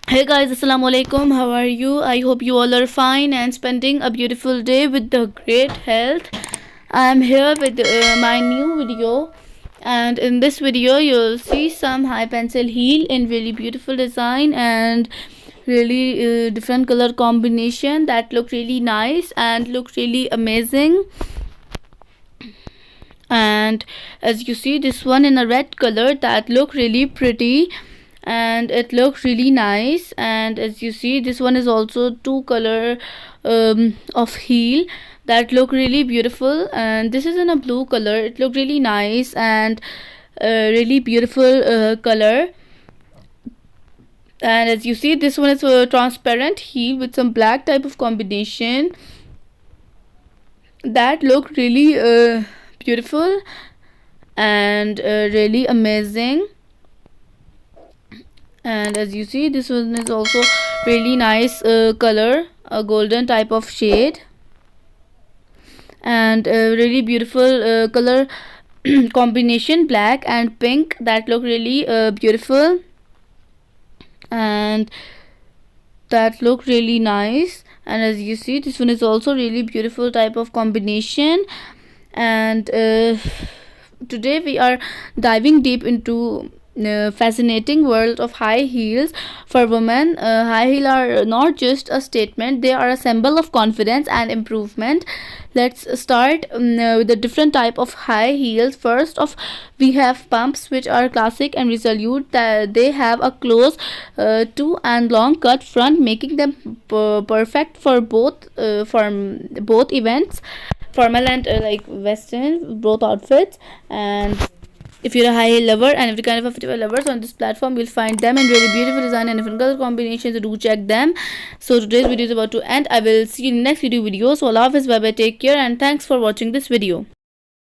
Hey guys, assalamu alaikum. How are you? I hope you all are fine and spending a beautiful day with the great health. I'm here with my new video, and in this video you'll see some high pencil heel in really beautiful design and really different color combination that look really nice and look really amazing. And as you see, this one in a red color that look really pretty and it looks really nice. And as you see, this one is also two color of heel that look really beautiful, and this is in a blue color. It look really nice and really beautiful color. And as you see, this one is a transparent heel with some black type of combination that look really beautiful and really amazing. And as you see, this one is also really nice color, a golden type of shade, and really beautiful color combination, black and pink, that look really beautiful and that look really nice. And as you see, this one is also really beautiful type of combination. And today we are diving deep into fascinating world of high heels for women. High heel are not just a statement, they are a symbol of confidence and improvement. Let's start with the different type of high heels. First off, we have pumps, which are classic and resolute. That they have a close to and long cut front, making them perfect for both events, formal and like western, both outfits. And if you're a high heel lover and every kind of a footwear lover, so on this platform you'll find them in really beautiful design and different color combinations, so do check them. So today's video is about to end. I will see you in the next video. So Allah Hafiz, bye bye, take care, and thanks for watching this video.